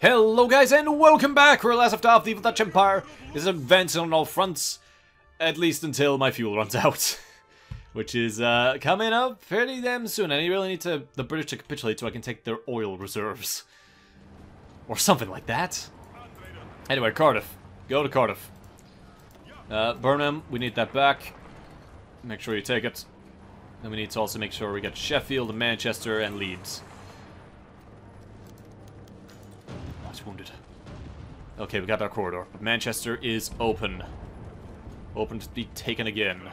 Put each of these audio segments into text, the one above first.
Hello guys and welcome back! We're last left off. The Dutch Empire is advancing on all fronts, at least until my fuel runs out. Which is coming up pretty damn soon. I really need the British to capitulate so I can take their oil reserves. Or something like that. Anyway, Cardiff. Go to Cardiff. Burnham, we need that back. Make sure you take it. Then we need to also make sure we get Sheffield, and Manchester, and Leeds. He's wounded. Okay, we got our corridor. But Manchester is open. Open to be taken again.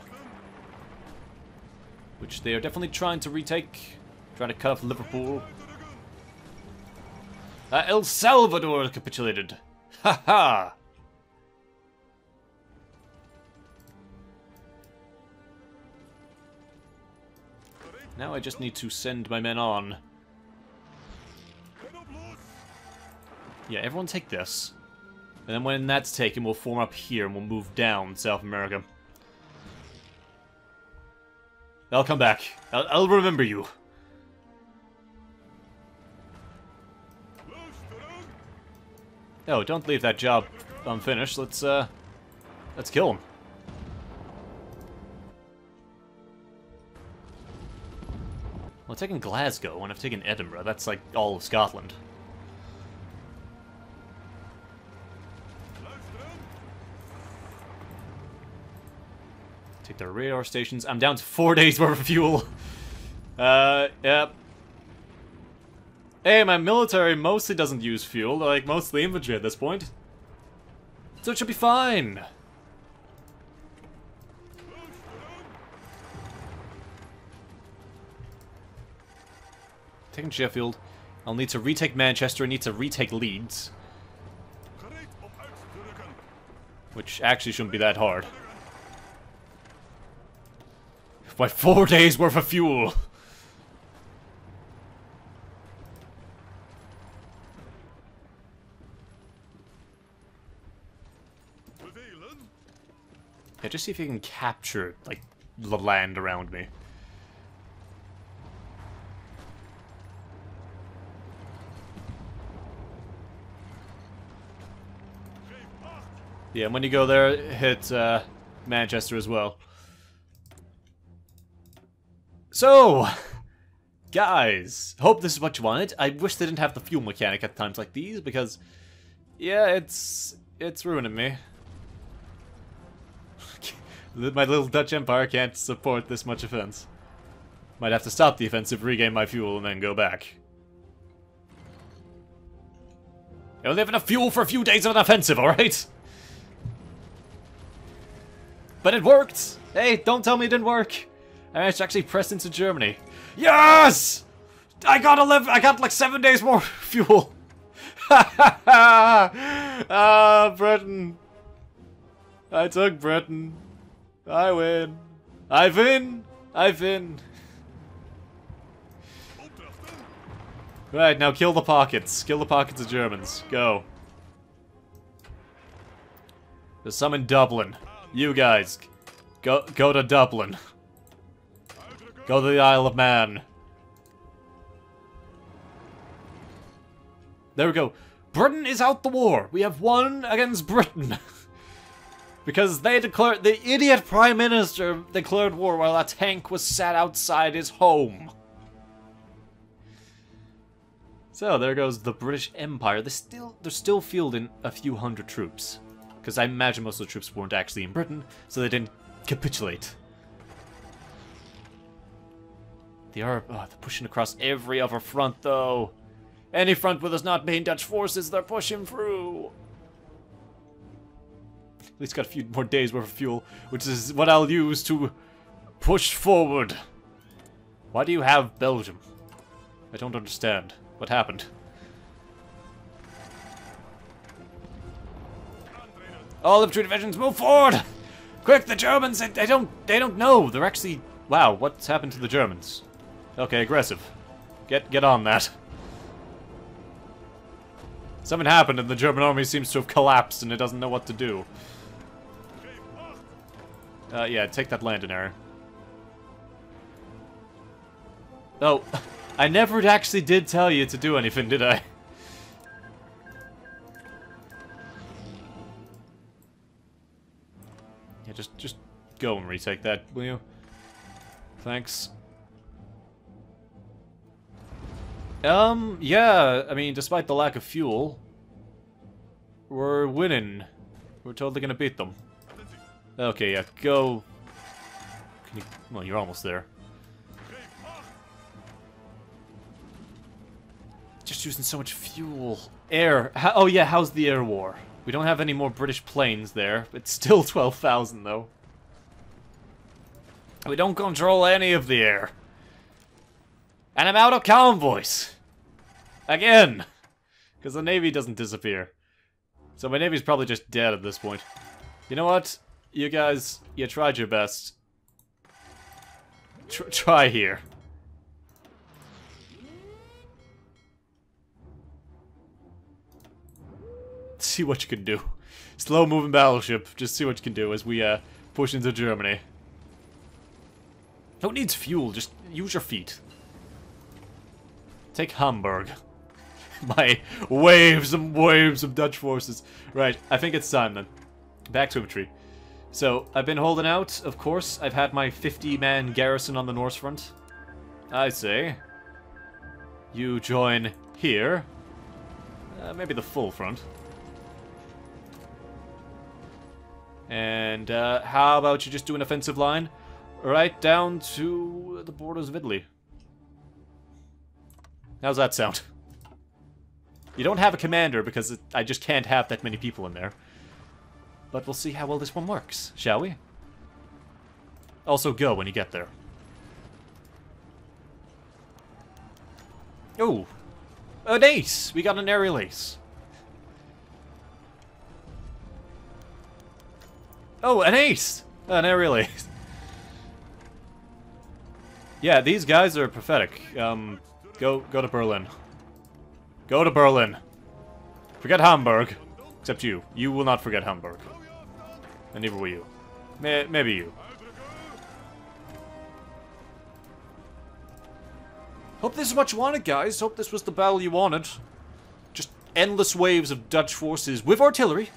Which they are definitely trying to retake. Trying to cut off Liverpool. El Salvador capitulated. Haha! Now I just need to send my men on. Yeah, everyone take this. And then when that's taken, we'll form up here and we'll move down South America. I'll come back. I'll remember you. Oh, don't leave that job unfinished. Let's kill him. Well, I've taken Glasgow and I've taken Edinburgh. That's like all of Scotland. Take their radar stations. I'm down to 4 days worth of fuel. Yep. Hey, my military mostly doesn't use fuel. They're like mostly infantry at this point. So it should be fine. Taking Sheffield. I'll need to retake Manchester. I need to retake Leeds. Which actually shouldn't be that hard. By 4 days worth of fuel. Yeah, just see if you can capture, like, the land around me. Yeah, and when you go there, hit Manchester as well. So, guys, hope this is what you wanted. I wish they didn't have the fuel mechanic at times like these, because, yeah, it's ruining me. My little Dutch Empire can't support this much offense. Might have to stop the offensive, regain my fuel, and then go back. I only have enough fuel for a few days of an offensive, alright? But it worked! Hey, don't tell me it didn't work! I managed to actually press into Germany. Yes! I got like 7 days more fuel. Britain. I took Britain. I win. I win. I win. Right, now kill the pockets. Kill the pockets of Germans. Go. There's some in Dublin. You guys, go to Dublin. Go to the Isle of Man. There we go. Britain is out the war. We have won against Britain. Because they declared, the idiot Prime Minister declared war while a tank was sat outside his home. So there goes the British Empire. They're still fielding a few hundred troops. Because I imagine most of the troops weren't actually in Britain, so they didn't capitulate. They're pushing across every other front, though. Any front where there's not main Dutch forces, they're pushing through. At least got a few more days worth of fuel, which is what I'll use to push forward. Why do you have Belgium? I don't understand. What happened? All infantry divisions, move forward! Quick, the Germans! They don't know. They're actually. Wow, what's happened to the Germans? Okay, aggressive. Get on that. Something happened and the German army seems to have collapsed and it doesn't know what to do. Yeah, take that landing area. Oh, I never actually did tell you to do anything, did I? Yeah, just go and retake that, will you? Thanks. Yeah, I mean, despite the lack of fuel, we're winning. We're totally gonna beat them. Okay, yeah, go. Well, you're almost there. Just using so much fuel. Air. Oh yeah, how's the air war? We don't have any more British planes there. It's still 12,000 though. We don't control any of the air. And I'm out of convoys. Again. Because the Navy doesn't disappear. So my Navy's probably just dead at this point. You know what? You guys, you tried your best. Try here. See what you can do. Slow moving battleship. Just see what you can do as we push into Germany. Who needs fuel? Just use your feet. Take Hamburg. My waves and waves of Dutch forces. Right, I think it's time then. Back to infantry. So, I've been holding out, of course. I've had my 50-man garrison on the North front. I say, you join here. Maybe the full front. And how about you just do an offensive line right down to the borders of Italy? How's that sound? You don't have a commander because I just can't have that many people in there. But we'll see how well this one works, shall we? Also go when you get there. Oh, an ace! We got an aerial ace. Oh, an ace! An aerial ace. Yeah, these guys are pathetic. Go to Berlin. Go to Berlin. Forget Hamburg. Except you. You will not forget Hamburg. And neither will you. Maybe you. Hope this is what you wanted, guys. Hope this was the battle you wanted. Just endless waves of Dutch forces with artillery.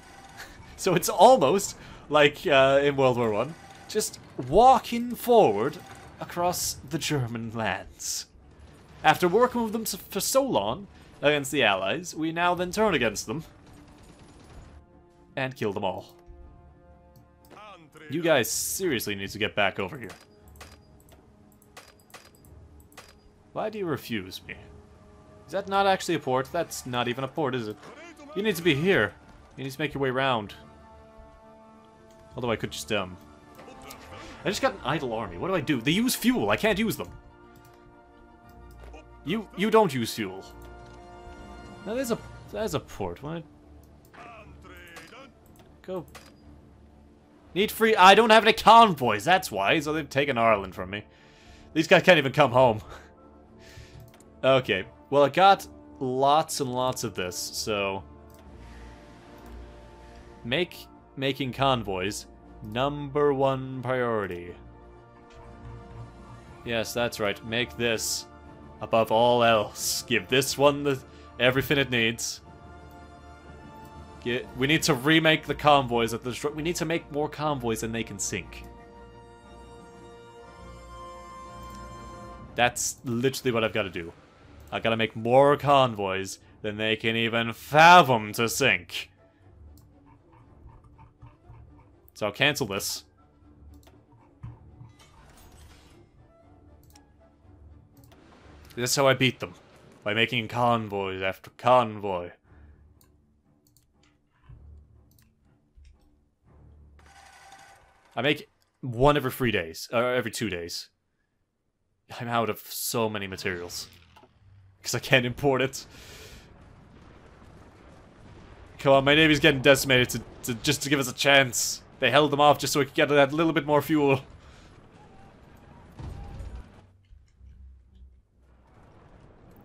So it's almost like in World War I. Just walking forward across the German lands. After working with them for so long against the Allies, we now then turn against them and kill them all. You guys seriously need to get back over here. Why do you refuse me? Is that not actually a port? That's not even a port, is it? You need to be here. You need to make your way around. Although I could just, I just got an idle army. What do I do? They use fuel. I can't use them. You don't use fuel. Now there's a port. What? Go. Need free. I don't have any convoys. That's why. So they've taken Ireland from me. These guys can't even come home. Okay. Well, I got lots and lots of this. So making convoys #1 priority. Yes, that's right. Make this above all else. Give this one everything it needs. We need to remake the convoys at the... We need to make more convoys than they can sink. That's literally what I've got to do. I've got to make more convoys than they can even fathom to sink. So I'll cancel this. This is how I beat them. By making convoys after convoy. I make one every 3 days. Or every 2 days. I'm out of so many materials. Because I can't import it. Come on, my navy's getting decimated just to give us a chance. They held them off just so we could get that little bit more fuel.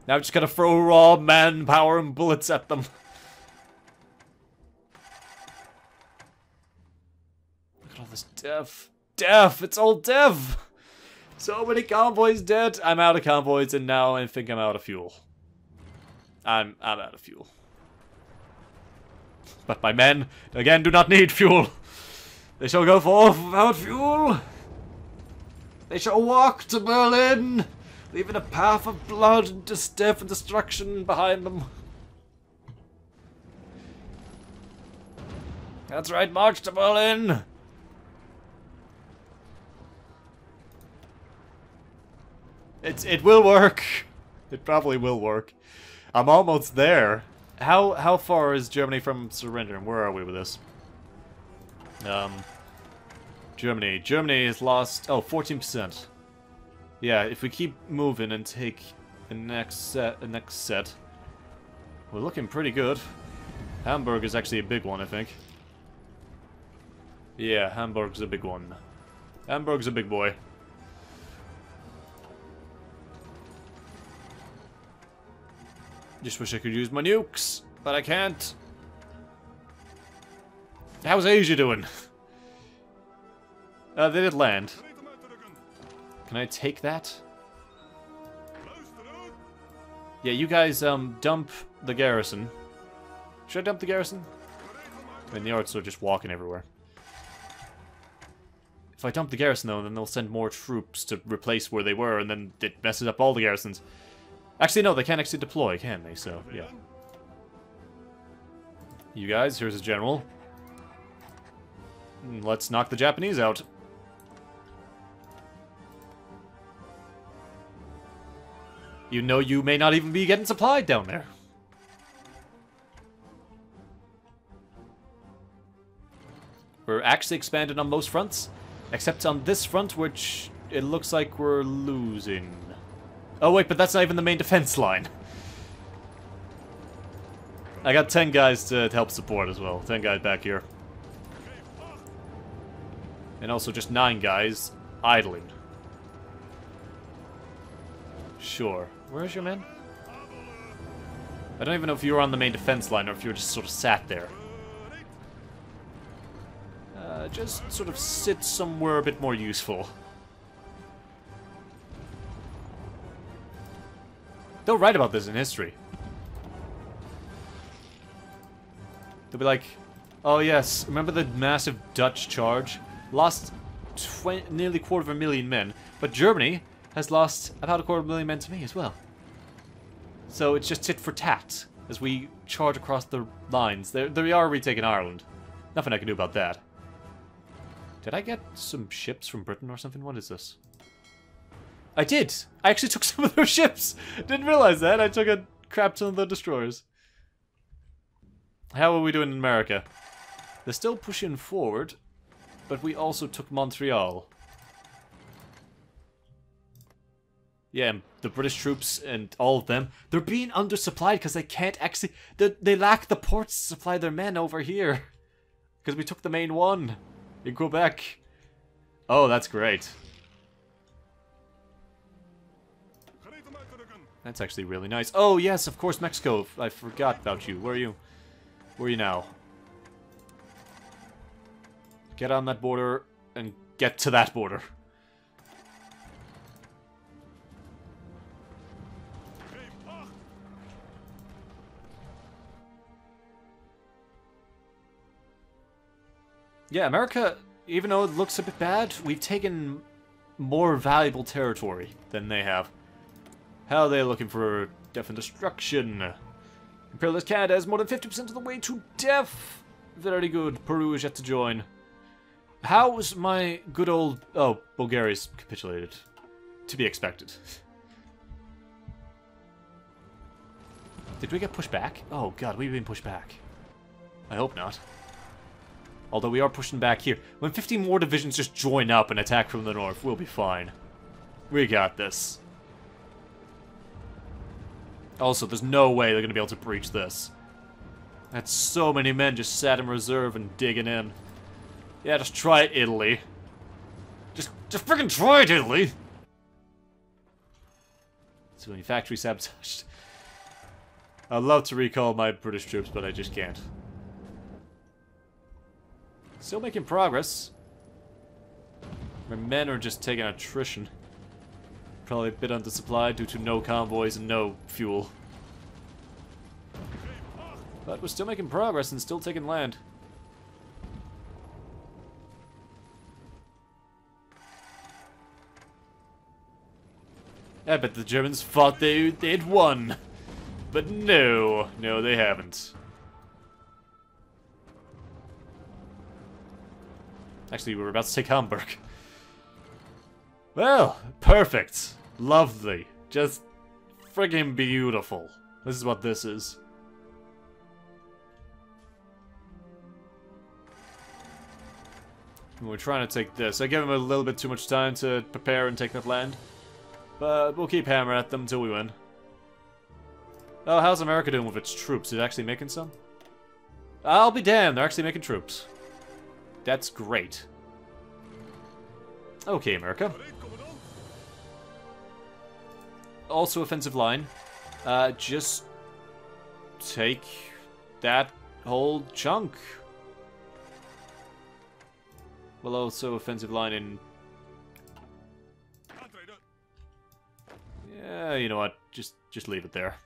Now I'm just gonna throw raw manpower and bullets at them. Look at all this dev. Dev! It's all dev! So many convoys dead. I'm out of convoys and now I think I'm out of fuel. I'm out of fuel. But my men, again, do not need fuel. They shall go forth without fuel. They shall walk to Berlin, leaving a path of blood and death and destruction behind them. That's right, march to Berlin. It will work. It probably will work. I'm almost there. How far is Germany from surrendering? Where are we with this? Germany. Germany has lost 14%. Yeah, if we keep moving and take the next set, we're looking pretty good. Hamburg is actually a big one, I think. Yeah, Hamburg's a big one. Hamburg's a big boy. Just wish I could use my nukes, but I can't. How's Asia doing? They did land. Can I take that? Yeah, you guys, dump the garrison. Should I dump the garrison? I mean, the arts are just walking everywhere. If I dump the garrison, though, then they'll send more troops to replace where they were, and then it messes up all the garrisons. Actually, no, they can't actually deploy, can they? So, yeah. You guys, here's a general. Let's knock the Japanese out. You know you may not even be getting supplied down there. We're actually expanded on most fronts, except on this front, which it looks like we're losing. Oh wait, but that's not even the main defense line. I got 10 guys to help support as well. 10 guys back here. And also just 9 guys idling. Sure. Where's your man? I don't even know if you were on the main defense line or if you were just sort of sat there. Just sort of sit somewhere a bit more useful. They'll write about this in history. They'll be like, oh yes, remember the massive Dutch charge? Lost nearly 250,000 men, but Germany has lost about 250,000 men to me as well. So it's just tit for tat as we charge across the lines. They are retaking Ireland. Nothing I can do about that. Did I get some ships from Britain or something? What is this? I did! I actually took some of those ships! Didn't realize that. I took a crap ton of the destroyers. How are we doing in America? They're still pushing forward, but we also took Montreal. Yeah, the British troops and all of them, they're being undersupplied because they can't actually... They lack the ports to supply their men over here. Because we took the main one in Quebec. Oh, that's great. That's actually really nice. Oh, yes, of course, Mexico. I forgot about you. Where are you? Where are you now? Get on that border and get to that border. Yeah, America, even though it looks a bit bad, we've taken more valuable territory than they have. How are they looking for death and destruction? Imperialist Canada is more than 50% of the way to death. Very good. Peru is yet to join. How's my good old... Oh, Bulgaria's capitulated. To be expected. Did we get pushed back? Oh god, we've been pushed back. I hope not. Although we are pushing back here. When 15 more divisions just join up and attack from the north, we'll be fine. We got this. Also, there's no way they're going to be able to breach this. That's so many men just sat in reserve and digging in. Yeah, just try it, Italy. Just freaking try it, Italy! Civilian factory sabotaged. I'd love to recall my British troops, but I just can't. Still making progress. My men are just taking attrition. Probably a bit undersupplied due to no convoys and no fuel. But we're still making progress and still taking land. I bet the Germans thought they'd won. But no. No, they haven't. Actually, we're about to take Hamburg. Well, perfect. Lovely. Just friggin' beautiful. This is what this is. We're trying to take this. I gave them a little bit too much time to prepare and take that land. But we'll keep hammering at them until we win. Oh, how's America doing with its troops? Is it actually making some? I'll be damned, they're actually making troops. That's great. Okay, America. Also offensive line. Just take that whole chunk. Well, also offensive line in... Yeah, you know what? Just leave it there.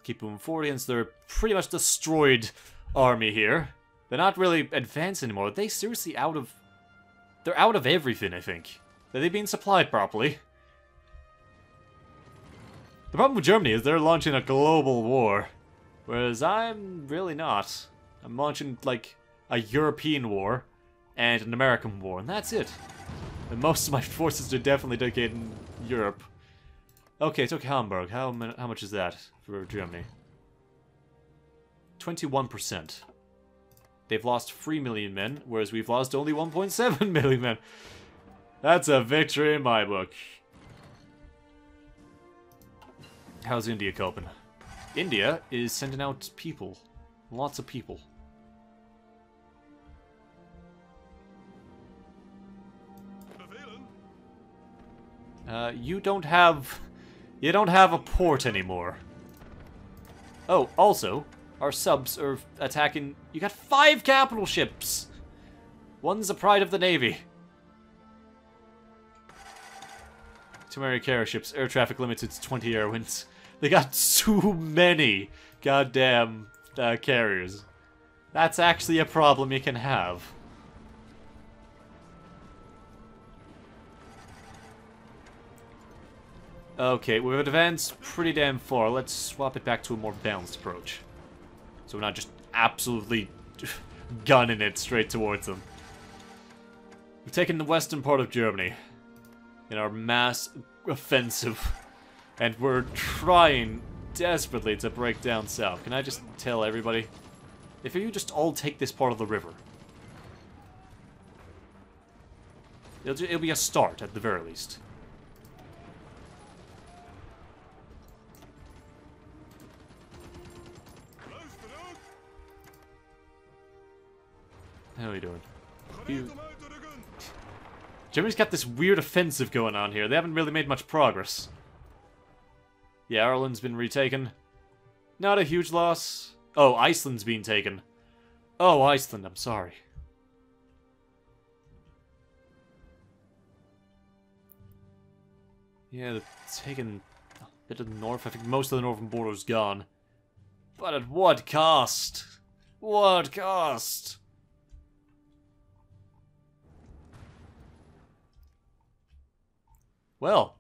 Keep moving forward against their pretty much destroyed army here. They're not really advanced anymore. They seriously out of... They're out of everything, I think. Are they being supplied properly? The problem with Germany is they're launching a global war. Whereas I'm really not. I'm launching, like, a European war and an American war, and that's it. And most of my forces are definitely dedicated in Europe. Okay, it took Hamburg. How much is that for Germany? 21%. They've lost 3 million men, whereas we've lost only 1.7 million men. That's a victory in my book. How's India coping? India is sending out people. Lots of people. You don't have a port anymore. Oh, also, our subs are attacking... You got 5 capital ships! One's the pride of the Navy. Too many carrier ships. Air traffic limited to 20 air winds. They got too many goddamn carriers. That's actually a problem you can have. Okay, we've advanced pretty damn far. Let's swap it back to a more balanced approach. So we're not just absolutely gunning it straight towards them. We've taken the western part of Germany in our mass offensive. And we're trying desperately to break down south. Can I just tell everybody? If you just all take this part of the river. It'll be a start at the very least. How are we doing? Germany's got this weird offensive going on here. They haven't really made much progress. Yeah, Ireland's been retaken. Not a huge loss. Oh, Iceland's been taken. Oh, Iceland, I'm sorry. Yeah, they've taken a bit of the north. I think most of the northern border's gone. But at what cost? What cost? Well,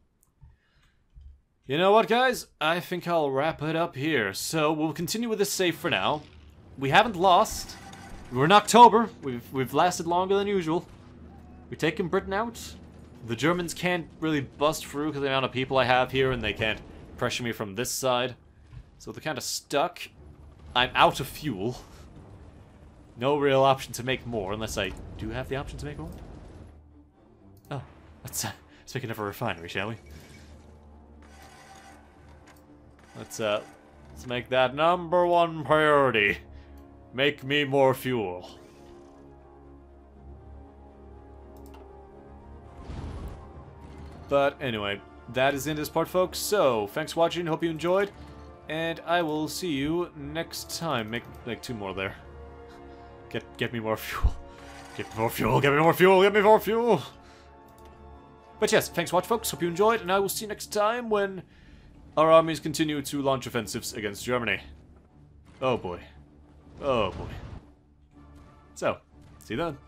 you know what, guys? I think I'll wrap it up here. So we'll continue with this save for now. We haven't lost. We're in October. We've lasted longer than usual. We've taken Britain out. The Germans can't really bust through because of the amount of people I have here, and they can't pressure me from this side. So they're kind of stuck. I'm out of fuel. No real option to make more, unless I do have the option to make more. Oh, let's make another refinery, shall we? Let's make that #1 priority. Make me more fuel. But anyway, that is the end of this part, folks. So, thanks for watching. Hope you enjoyed. And I will see you next time. Make 2 more there. Get me more fuel. Get me more fuel. Get me more fuel. Get me more fuel. But yes, thanks for watching, folks. Hope you enjoyed. And I will see you next time when our armies continue to launch offensives against Germany. Oh boy. Oh boy. So, See you then.